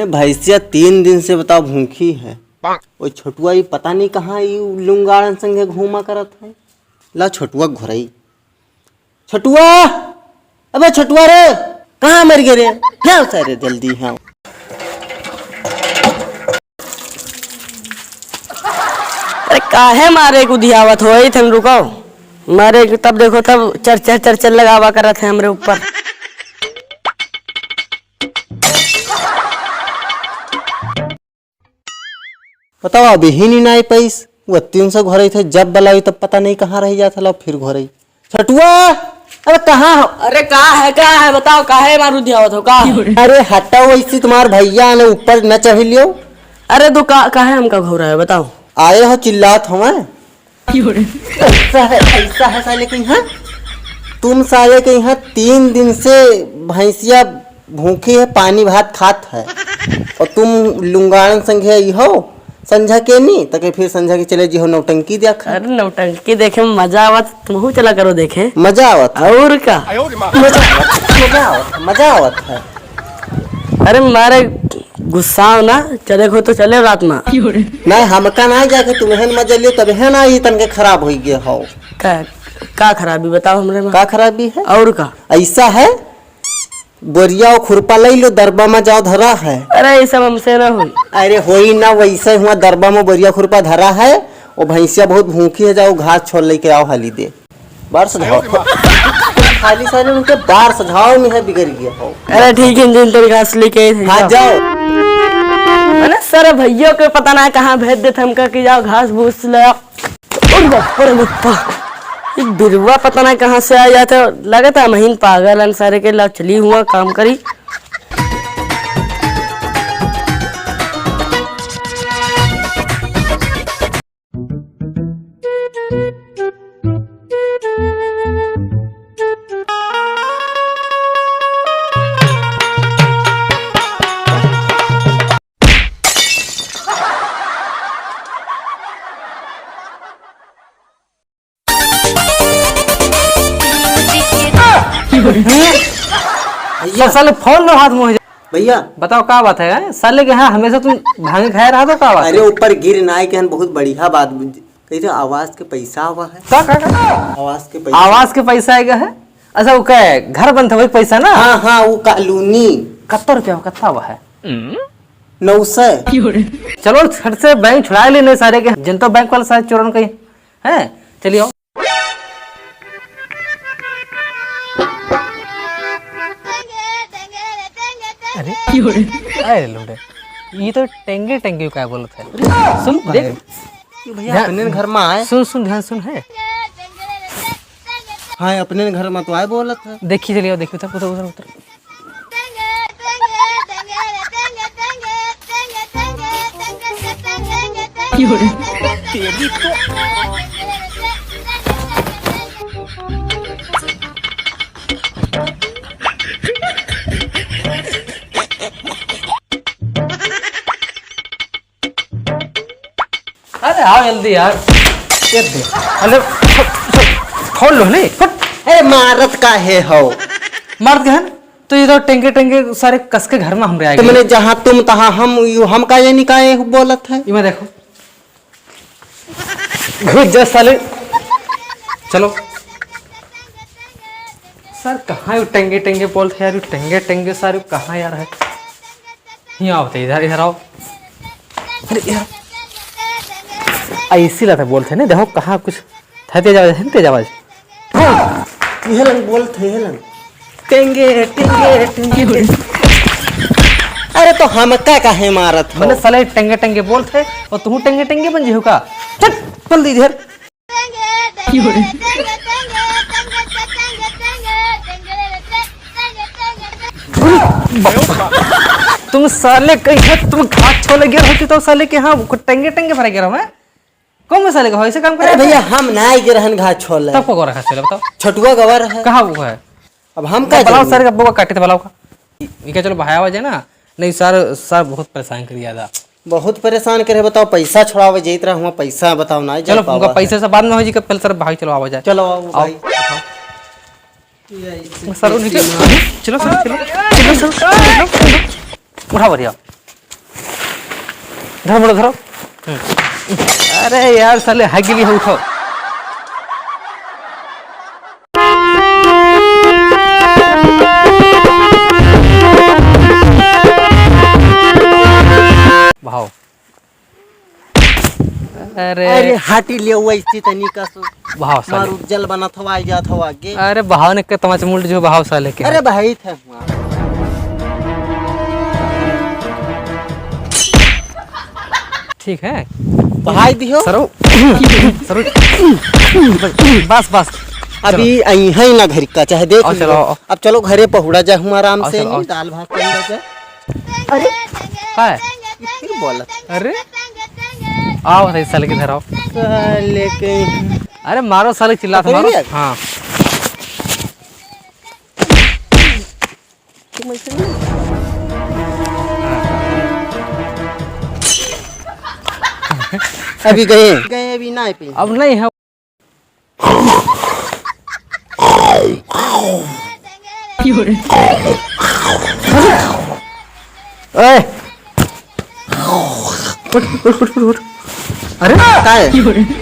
अरे भैंसिया 3 दिन से बताओ भूखी है। वो छोटुआ ये पता नहीं कहाँ ये लुंगाड़न संगे घूमा करत है। ला छोटुआ घुरई, छोटुआ अबे छोटुआ रे कहाँ मर गए रे? हाँ सारे जल्दी हाँ। अरे काहे मारे को दियावत हो थे रुको मारे तब देखो तब चर्चा लगावा करत है हमरे ऊपर। बताओ अभी ही नहीं आई पैस वो 300 घोरई थे जब बलाई तब पता नहीं कहाँ रह जाता ला फिर घोरई। छोटुआ अरे कहाँ हो? अरे का है बताओ काहे मारू दियावत हो का? अरे हटाओ ऐसी तुम्हारे भैया ने ऊपर न चढ़ लियो। अरे तू काहे हमका घोरा है बताओ? आए हो चिल्लात हो मैं ऐसा है साले के यहाँ। तुम साले के यहाँ 3 दिन से भैंसिया भूखी है पानी भात खात है और तुम लुंगाड़न संगे हो संझा के नहीं तक फिर संझा के चले जी हो नौटंकी देख। अरे नौटंकी देखे में मजा आवत तुम चला करो देखे मजा आवत और का मजा आवत है। अरे मारे गुस्सा ना चले खो तो चले रात में नहीं हमका ना जाके तुम्हें मजा लियो तब है ना ये तनके खराब हो गए हो। का खराबी बताओ हमरे में? का खराबी है और का ऐसा है बोरिया और खुरपा ले लो दरबा में जाओ धरा है। अरे ये सब हमसे ना हुई। अरे होई ना वैसे हुआ दरबा में बोरिया खुरपा धरा है और भैंसिया बहुत भूखी है जाओ घास छोड़ लेके आओ हाली दे बार सझाओ खाली साले उनके बार सझाओ में है बिगड़ गया हो। अरे ठीक है जिन तेरी घास लेके हाँ जाओ। अरे सर भैया को पता ना कहाँ भेज देते हमका कि जाओ घास भूस ले आओ। ये बिरवा पता ना कहाँ से आ जाता लगा था महीन पागल अंसारे के ला चली हुआ काम करी। साले फोन लो हाथ मुझे भैया बताओ का बात है साले के यहाँ हमेशा तुम भांगे खाए रहा तो का बात अरे ऊपर गिर ना के बहुत बढ़िया बात कही आवाज के पैसा हुआ है। आवाज के पैसा आएगा है। अच्छा वो क्या है घर बनता वही पैसा ना? हाँ हाँ वो कॉलोनी कत्ता रुपया कत्ता हुआ है 900। चलो छठ से बैंक छुड़ा लेने सारे के जनता बैंक वाला शायद चोरन कहीं है। चलिए अरे लुंडे ये तो टेंगे टेंगे क्या बोलते है। सुन देख भैया अपने घर में आए सुन ध्यान सुन है। हाँ अपने घर में तो आए बोला था। देखिए चलिए देखिए उधर उधर उधर अरे आओ जल्दी यार ये दे अरे खोल लो नहीं। अरे मारत का है हो मर्द गहन तो ये तो टेंगे टेंगे सारे कस के घर में हम आएंगे। तुमने जहाँ तुम तहाँ हम का ये निकाय बोलत है। ये मैं देखो घुस जा साले। चलो सर कहाँ ये टेंगे टेंगे बोलते यार टेंगे टेंगे सारे कहाँ यार है। यहाँ आओ इधर इधर आओ। अरे यार ऐसी लता बोलते ना देखो कहाँ कुछ था तेज आवाज हेलन बोलते हेलन टेंगे टेंगे टेंगे। अरे तो हम का काहे मारत हो? मैंने साले टेंगे टेंगे बोलते और तुम टेंगे टेंगे बन जी हो का। चल चल इधर तुम साले कहीं तुम घाट छोले गिर होती तो साले के हाँ टेंगे टेंगे भरे गिरा मैं कौन साले का ऐसे काम करे भैया हम ना गिरहन घाट छोड़ तब को रखा चले बताओ छोटुआ गवर है कहाँ वो है। अब हम का बलाओ सारे का काटे थे बलाओ का ये क्या चलो भाया आवाज है ना नहीं सर बहुत परेशान कर दिया था बहुत परेशान करे बताओ पैसा छोड़ावे जैत रहा हुआ पैसा बताओ ना चलो उनका पैसे से बाद में हो जी पहले सर भाई चलो आवाज है चलो आओ भाई सर नीचे चलो सर चलो चलो सर उठा बढ़िया धरो मोड़ो धरो। अरे यार साले हाई के लिए है, उठाओ। भाव अरे अरे हाटी ले वैसी तनी का सो भाव साले। मारू जल बना थवा जा थवा आगे। अरे भाव ने के तमाचे मुल्ट जो भाव साले के। अरे भाई था ठीक है भाई दियो सरो सरो बस बस अभी आई है ना घर का चाहे देख आओ, लो। चलो, आओ। अब चलो घरे पहुड़ा जाए हम आराम आओ, से चलो, आओ। नहीं दाल भात बन जाए। अरे का है? फिर बोला अरे आओ सही साले के इधर आओ। साले के अरे मारो साले चिल्ला पकड़ मारो। लिया? हाँ तुम ऐसे नहीं अभी गए गए अभी ना पे अब नहीं है। ओए उठ। अरे का है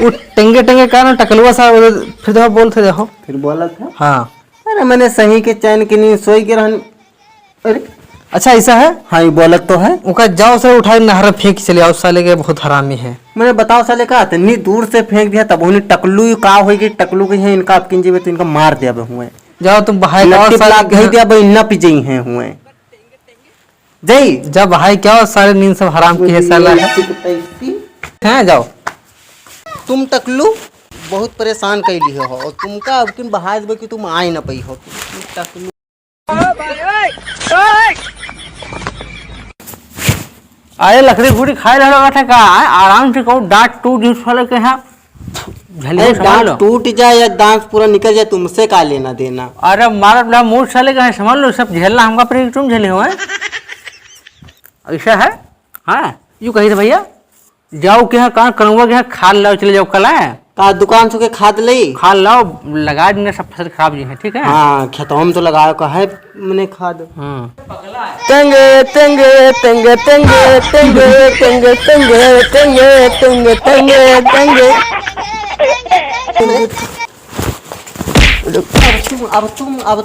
उठ टेंगे टेंगे का ना टकलुआ सा फिर देखो बोलते देखो। फिर बोला था हाँ अरे मैंने सही के चैन की नींद सोई के रहन। अरे अच्छा ऐसा है। हाँ ये बोलत तो है। उनका जाओ से उठाए नहर फेंक चले आओ साले के बहुत हरामी है। मैंने बताओ साले का इतनी दूर से फेंक दिया तब उन्हें टकलू का होगी टकलू के हैं इनका आप किंजे तो इनका मार दिया बे हुए जाओ तुम बहाई लट्टी पला गई दिया बे इन्ना पिजई हैं हुए जई जब बहाई क्या हो सारे नींद सब हराम की है साला है। जाओ तुम टकलू बहुत परेशान कैली हो और तुमका अब किन बहा देबे कि तुम आए ना पई हो तुम टकलू। अरे लकड़ी फूटी खाए रहा था का आराम से कहो डांट टूट जिस वाले के हैं झलिया अरे संभाल लो। दांत टूट जाए या दांत पूरा निकल जाए तुमसे का लेना देना। अरे मारा बड़ा मूड साले का है संभाल लो सब झेलना हमका पर तुम झेले हो हैं? ऐसा है। हाँ यूँ कही थे भैया जाओ के यहाँ कहाँ करूँगा के यहाँ खाद लाओ चले जाओ कल है का दुकान से के खाद ले खाद लाओ लगा देंगे सब फसल खराब जी है ठीक है। हाँ खेतों में तो लगाया का है मैंने खाद। तेंगे तेंगे तेंगे तेंगे तेंगे तेंगे तेंगे तेंगे तेंगे तेंगे तेंगे अब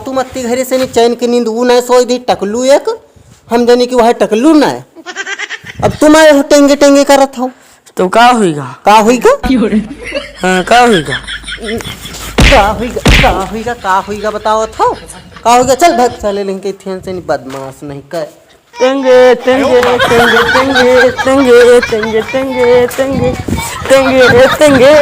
तुम अति घरे से नहीं चैन की नींद वो नहीं सोई दी टकलू एक हम जाने की वह टकलू ना है। अब तुम आए हो टेंगे टेंगे करत हो तो का होइगा का होइगा हाँ का होइगा का होइगा बताओ तो का होइगा चल भाग चले लेंगे ध्यान से नहीं बदमाश नहीं कर। तेंगे तेंगे तेंगे तेंगे तेंगे तेंगे तेंगे तेंगे तेंगे तेंगे